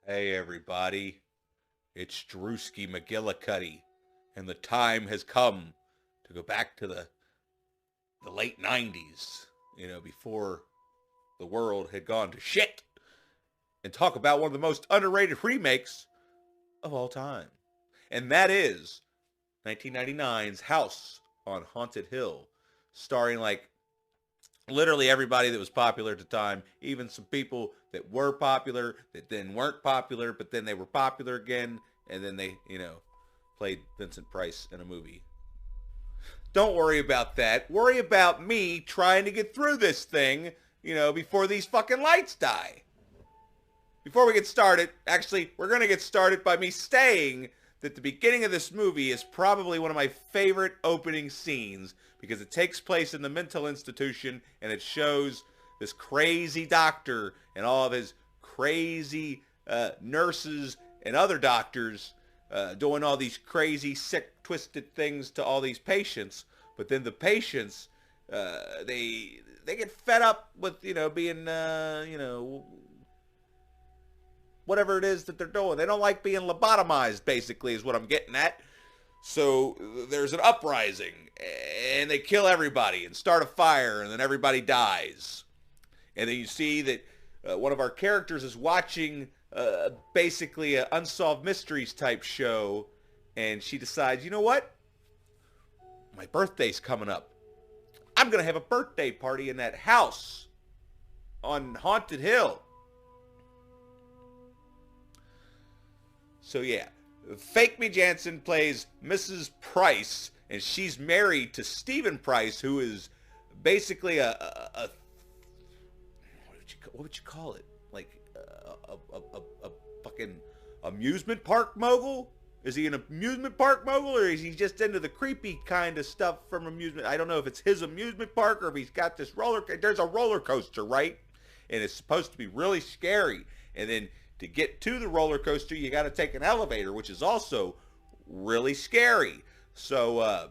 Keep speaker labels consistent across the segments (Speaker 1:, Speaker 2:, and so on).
Speaker 1: Hey everybody, it's Drewski McGillicuddy, and the time has come to go back to the late 90s, before the world had gone to shit, and talk about one of the most underrated remakes of all time. And that is 1999's House on Haunted Hill, starring like literally everybody that was popular at the time, even some people that were popular that then weren't popular, but then they were popular again, and then they, played Vincent Price in a movie. Don't worry about that. Worry about me trying to get through this thing, before these fucking lights die. Before we get started, actually, we're going to get started by me saying that the beginning of this movie is probably one of my favorite opening scenes because it takes place in the mental institution and it shows this crazy doctor and all of his crazy nurses and other doctors doing all these crazy, sick, twisted things to all these patients. But then the patients, they get fed up with, being, whatever it is that they're doing. They don't like being lobotomized, basically, is what I'm getting at. So there's an uprising, and they kill everybody and start a fire, and then everybody dies. And then you see that one of our characters is watching basically an Unsolved Mysteries type show, and she decides, you know what? My birthday's coming up. I'm going to have a birthday party in that house on Haunted Hill. So yeah, Fake Me Jansen plays Mrs. Price, and she's married to Stephen Price, who is basically a what would you call it? Like a fucking amusement park mogul? Is he an amusement park mogul, or is he just into the creepy kind of stuff from amusement? I don't know if it's his amusement park or if he's got this there's a roller coaster, right? And it's supposed to be really scary. And then to get to the roller coaster, you got to take an elevator, which is also really scary. So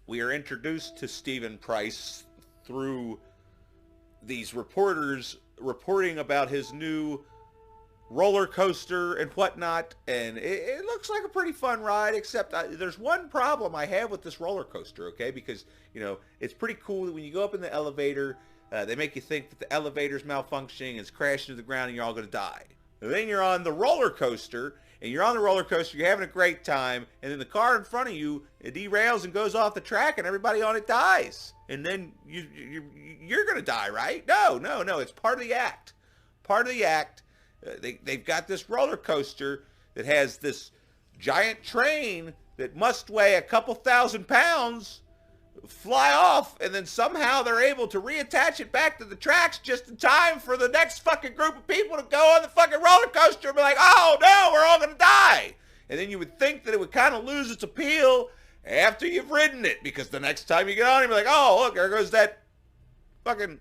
Speaker 1: we are introduced to Stephen Price through these reporters reporting about his new roller coaster and whatnot, and it looks like a pretty fun ride, except there's one problem I have with this roller coaster, okay? Because, it's pretty cool that when you go up in the elevator, they make you think that the elevator's malfunctioning and it's crashing to the ground and you're all going to die. And then you're on the roller coaster, and you're on the roller coaster, you're having a great time, and then the car in front of you, it derails and goes off the track, and everybody on it dies. And then you're going to die, right? No, it's part of the act. Part of the act. They've got this roller coaster that has this giant train that must weigh a couple thousand pounds fly off, and then somehow they're able to reattach it back to the tracks just in time for the next fucking group of people to go on the fucking roller coaster and be like, oh no, we're all gonna die. And then you would think that it would kind of lose its appeal after you've ridden it, because the next time you get on, you'll be like, oh, look, there goes that fucking...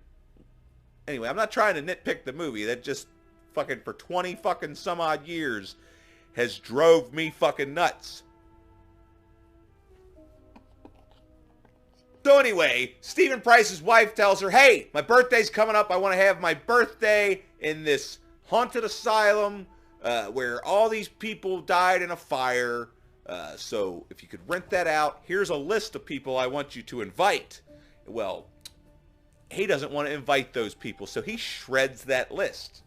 Speaker 1: Anyway, I'm not trying to nitpick the movie. That just fucking for 20 fucking some odd years has drove me fucking nuts. So anyway, Stephen Price's wife tells her, hey, my birthday's coming up. I want to have my birthday in this haunted asylum where all these people died in a fire. So if you could rent that out, here's a list of people I want you to invite. Well, he doesn't want to invite those people, so he shreds that list.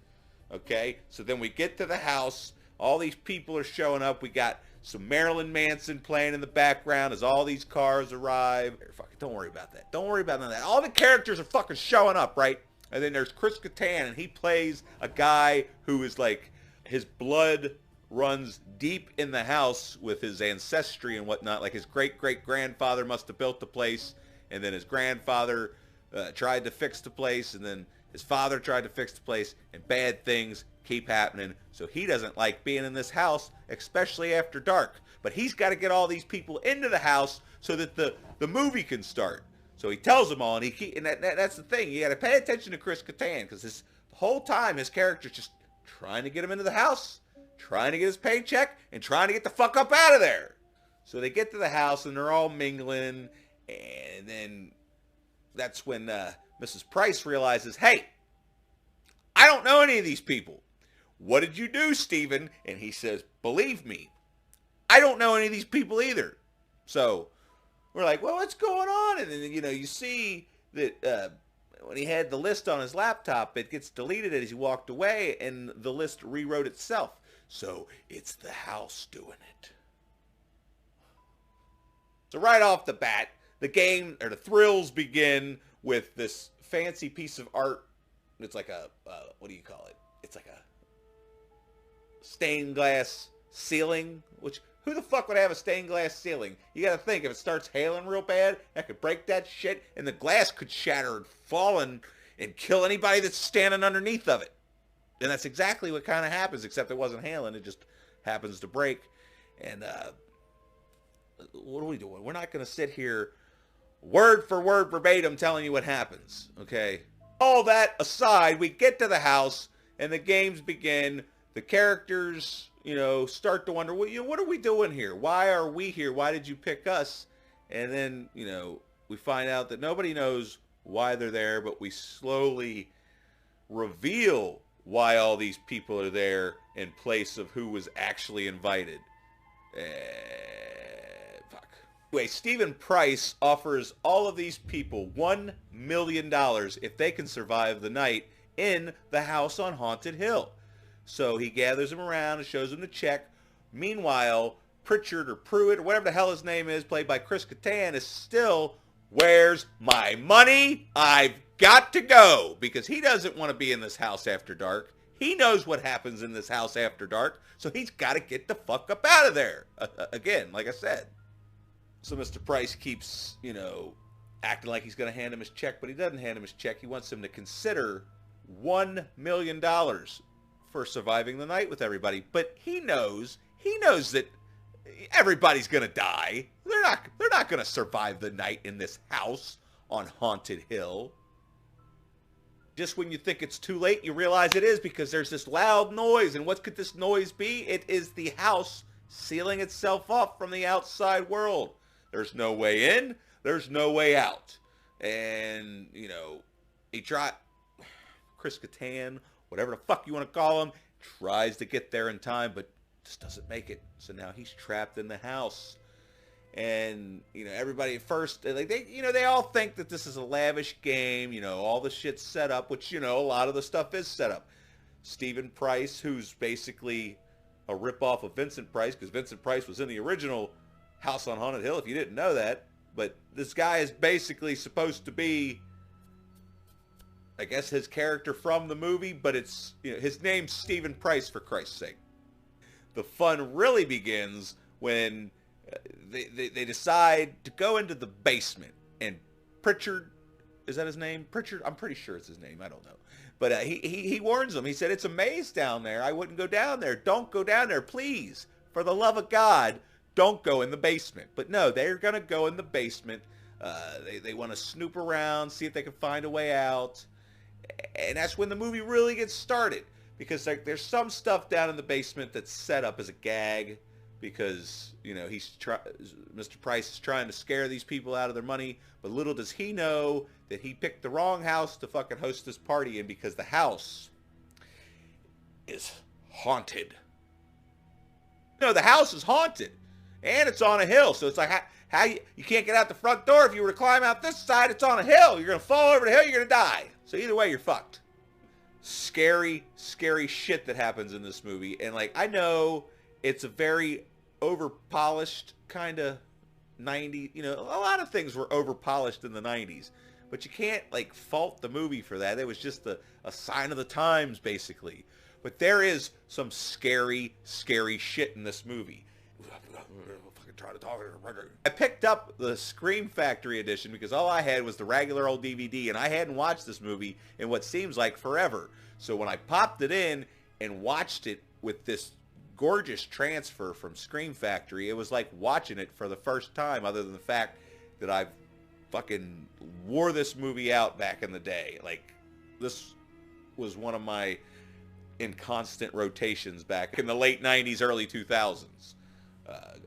Speaker 1: Okay, so then we get to the house. All these people are showing up. We got some Marilyn Manson playing in the background as all these cars arrive. Don't worry about that. Don't worry about none of that. All the characters are fucking showing up, right? And then there's Chris Kattan, and he plays a guy who is like, his blood runs deep in the house with his ancestry and whatnot. Like his great-great-grandfather must have built the place, and then his grandfather tried to fix the place, and then his father tried to fix the place, and bad things keep happening. So he doesn't like being in this house, especially after dark. But he's got to get all these people into the house so that the movie can start. So he tells them all, and that's the thing. You got to pay attention to Chris Kattan, because the whole time his character's just trying to get him into the house, trying to get his paycheck, and trying to get the fuck up out of there. So they get to the house, and they're all mingling, and then that's when Mrs. Price realizes, hey, I don't know any of these people. what did you do, Steven? And he says, believe me, I don't know any of these people either. So we're like, well, what's going on? And then, you see that when he had the list on his laptop, it gets deleted as he walked away, and the list rewrote itself. So it's the house doing it. So right off the bat, the game, or the thrills begin with this fancy piece of art. It's like a, what do you call it? It's like a stained glass ceiling, which, who the fuck would have a stained glass ceiling? You gotta think, if it starts hailing real bad, that could break that shit, and the glass could shatter and fall and kill anybody that's standing underneath of it. And that's exactly what kind of happens, except it wasn't hailing, it just happens to break. And, what are we doing? We're not gonna sit here word for word verbatim telling you what happens, okay? All that aside, we get to the house, and the games begin. The characters, start to wonder, well, what are we doing here? Why are we here? Why did you pick us? And then, we find out that nobody knows why they're there, but we slowly reveal why all these people are there in place of who was actually invited. Fuck. Anyway, Stephen Price offers all of these people $1 million if they can survive the night in the house on Haunted Hill. So he gathers them around and shows them the check. Meanwhile, Pritchard or Pruitt, or whatever the hell his name is, played by Chris Kattan, is still, where's my money? I've got to go. Because he doesn't want to be in this house after dark. He knows what happens in this house after dark. So he's got to get the fuck up out of there. Again, like I said. So Mr. Price keeps, acting like he's going to hand him his check, but he doesn't hand him his check. He wants him to consider $1 million for surviving the night with everybody. But he knows that everybody's gonna die. They're not gonna survive the night in this house on Haunted Hill. Just when you think it's too late, you realize it is, because there's this loud noise. And what could this noise be? It is the house sealing itself off from the outside world. There's no way in, there's no way out. And, Chris Kattan, whatever the fuck you want to call him, tries to get there in time, but just doesn't make it. So now he's trapped in the house. And, everybody at first, they all think that this is a lavish game, all the shit's set up, which, a lot of the stuff is set up. Stephen Price, who's basically a ripoff of Vincent Price, because Vincent Price was in the original House on Haunted Hill, if you didn't know that. But this guy is basically supposed to be, I guess, his character from the movie, but it's, his name's Stephen Price, for Christ's sake. The fun really begins when they decide to go into the basement, and Pritchard, is that his name? Pritchard? I'm pretty sure it's his name. I don't know. But he warns them. He said, it's a maze down there. I wouldn't go down there. Don't go down there, please. For the love of God, don't go in the basement. But no, they're going to go in the basement. They want to snoop around, see if they can find a way out. And that's when the movie really gets started, because there's some stuff down in the basement that's set up as a gag, because Mr. Price is trying to scare these people out of their money, but little does he know that he picked the wrong house to fucking host this party in, because the house is haunted. No, the house is haunted, and it's on a hill, so it's like how you can't get out the front door. If you were to climb out this side, it's on a hill. You're gonna fall over the hill. You're gonna die. So either way, you're fucked. Scary, scary shit that happens in this movie. And, I know it's a very over-polished kind of 90s. A lot of things were over-polished in the 90s. But you can't, fault the movie for that. It was just a sign of the times, basically. But there is some scary, scary shit in this movie. I picked up the Scream Factory edition because all I had was the regular old DVD, and I hadn't watched this movie in what seems like forever. So when I popped it in and watched it with this gorgeous transfer from Scream Factory, it was like watching it for the first time, other than the fact that I fucking wore this movie out back in the day. This was one of my in constant rotations back in the late 90s, early 2000s.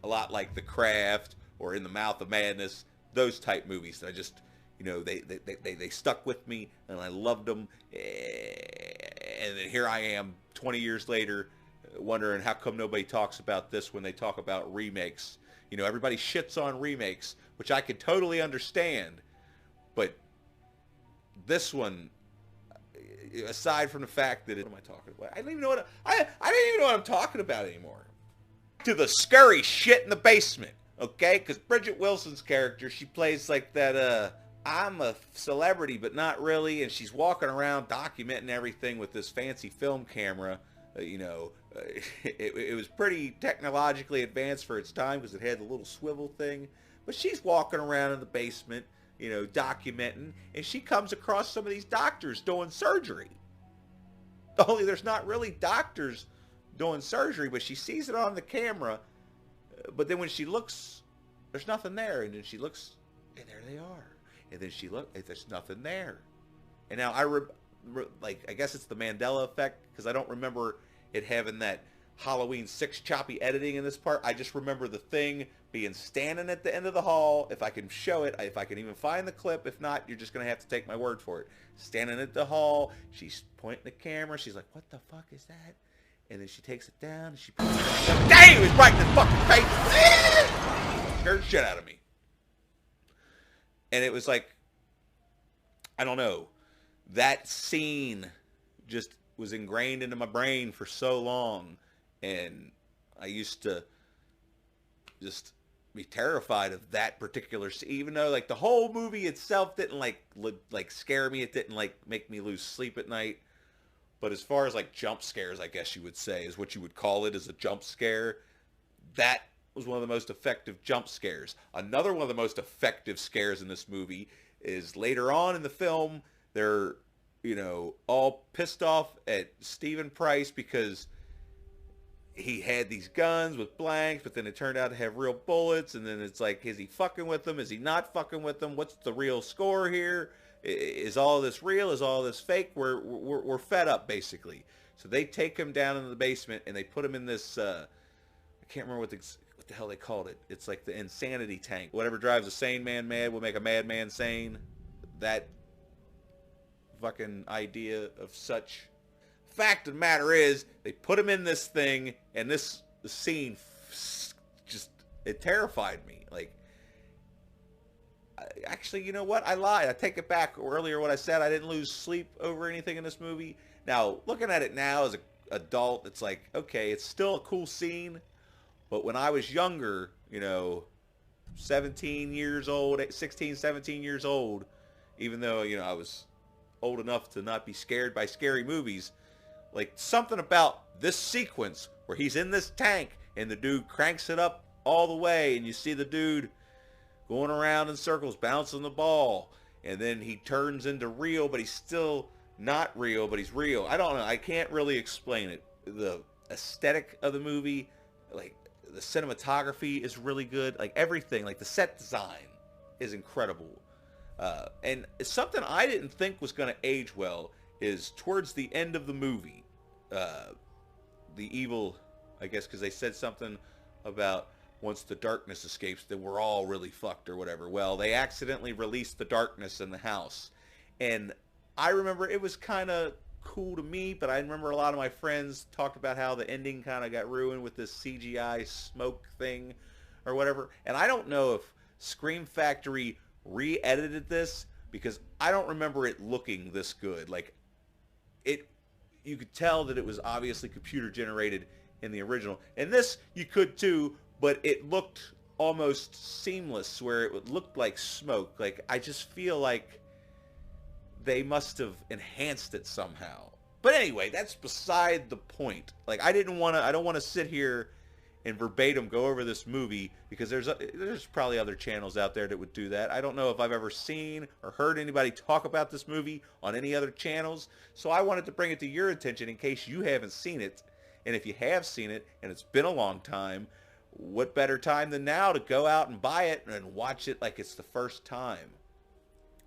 Speaker 1: A lot like The Craft or In the Mouth of Madness, those type movies that I just, they stuck with me, and I loved them. And then here I am 20 years later, wondering how come nobody talks about this when they talk about remakes. You know, everybody shits on remakes, which I could totally understand. But this one, aside from the fact that what am I talking about? I don't even know what I didn't even know what I'm talking about anymore. To the scurry shit in the basement, okay? Because Bridget Wilson's character, she plays like that. I'm a celebrity, but not really, and she's walking around documenting everything with this fancy film camera. It was pretty technologically advanced for its time because it had the little swivel thing. But she's walking around in the basement, documenting, and she comes across some of these doctors doing surgery. Only there's not really doctors doing surgery, but she sees it on the camera. But then when she looks, there's nothing there, and then she looks, and there they are. And then she looked, and there's nothing there. And now I guess it's the Mandela effect, because I don't remember it having that Halloween 6 choppy editing in this part. I just remember the thing being standing at the end of the hall. If I can show it, if I can even find the clip. If not, you're just going to have to take my word for it. Standing at the hall, she's pointing the camera. She's like, what the fuck is that? And then she takes it down, and she puts it down. Dang, it was right in the fucking face. Scared the shit out of me. And it was like, I don't know, that scene just was ingrained into my brain for so long. And I used to just be terrified of that particular scene, even though like the whole movie itself didn't like scare me. It didn't like make me lose sleep at night. But as far as like jump scares, I guess you would say, is what you would call it, is a jump scare. That was one of the most effective jump scares. Another one of the most effective scares in this movie is later on in the film. They're, all pissed off at Stephen Price because he had these guns with blanks, but then it turned out to have real bullets. And then it's like, is he fucking with them? Is he not fucking with them? What's the real score here? Is all this real? Is all this fake? We're fed up, basically. So they take him down into the basement and they put him in this, I can't remember what the hell they called it. It's like the insanity tank. Whatever drives a sane man mad will make a madman sane. That fucking idea of such. Fact of the matter is, they put him in this thing, and the scene just, it terrified me. Like, actually, you know what? I lied. I take it back earlier when I said I didn't lose sleep over anything in this movie. Now, looking at it now as an adult, it's like, okay, it's still a cool scene. But when I was younger, 17 years old, 16, 17 years old, even though, I was old enough to not be scared by scary movies, like something about this sequence where he's in this tank and the dude cranks it up all the way and you see the dude going around in circles, bouncing the ball, and then he turns into real, but he's still not real, but he's real. I don't know. I can't really explain it. The aesthetic of the movie, like, the cinematography is really good. Like, everything, like the set design is incredible. And something I didn't think was going to age well is towards the end of the movie, the evil, I guess, because they said something about once the darkness escapes, then we're all really fucked or whatever. Well, they accidentally released the darkness in the house. And I remember it was kind of cool to me, but I remember a lot of my friends talked about how the ending kind of got ruined with this CGI smoke thing or whatever. And I don't know if Scream Factory re-edited this, because I don't remember it looking this good. Like, you could tell that it was obviously computer generated in the original. And this, you could too, but it looked almost seamless, where it looked like smoke. Like, I just feel like they must have enhanced it somehow. But anyway, that's beside the point. Like, I don't want to sit here and verbatim go over this movie, because there's probably other channels out there that would do that. I don't know if I've ever seen or heard anybody talk about this movie on any other channels. So I wanted to bring it to your attention in case you haven't seen it. And if you have seen it, and it's been a long time, what better time than now to go out and buy it and watch it like it's the first time?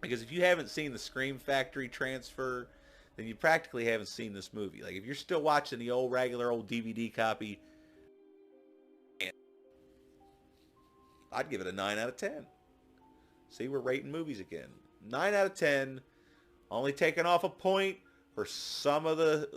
Speaker 1: Because if you haven't seen the Scream Factory transfer, then you practically haven't seen this movie. Like, if you're still watching the regular old DVD copy, I'd give it a 9 out of 10. See, we're rating movies again. 9 out of 10. Only taking off a point for some of the,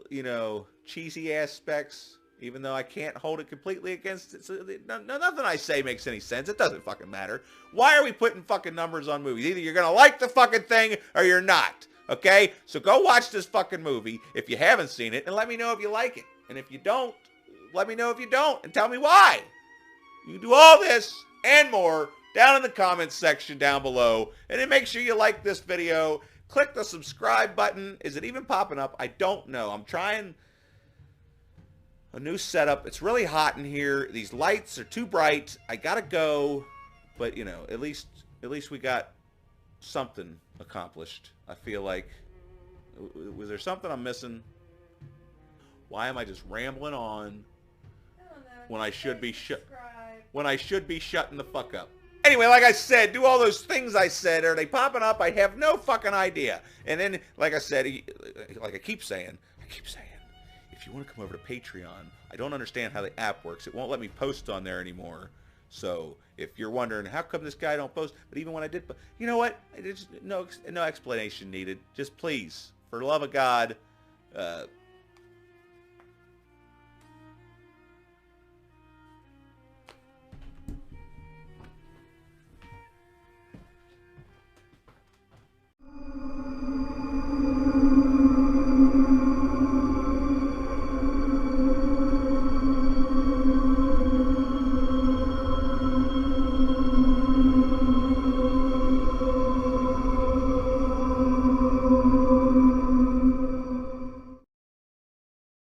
Speaker 1: cheesy aspects, even though I can't hold it completely against it. So, nothing I say makes any sense. It doesn't fucking matter. Why are we putting fucking numbers on movies? Either you're going to like the fucking thing or you're not. Okay? So go watch this fucking movie if you haven't seen it and let me know if you like it. And if you don't, let me know if you don't and tell me why. You can do all this and more down in the comments section down below. And then make sure you like this video. Click the subscribe button. Is it even popping up? I don't know. I'm trying a new setup. It's really hot in here. These lights are too bright. I gotta go. But, you know, at least we got something accomplished. I feel like. Was there something I'm missing? Why am I just rambling on when I should be shutting the fuck up? Anyway, like I said, do all those things I said. Are they popping up? I have no fucking idea. And then, like I said, like I keep saying, if you want to come over to Patreon, I don't understand how the app works. It won't let me post on there anymore. So if you're wondering, how come this guy don't post? But even when I did, you know what? Just no explanation needed. Just please, for the love of God,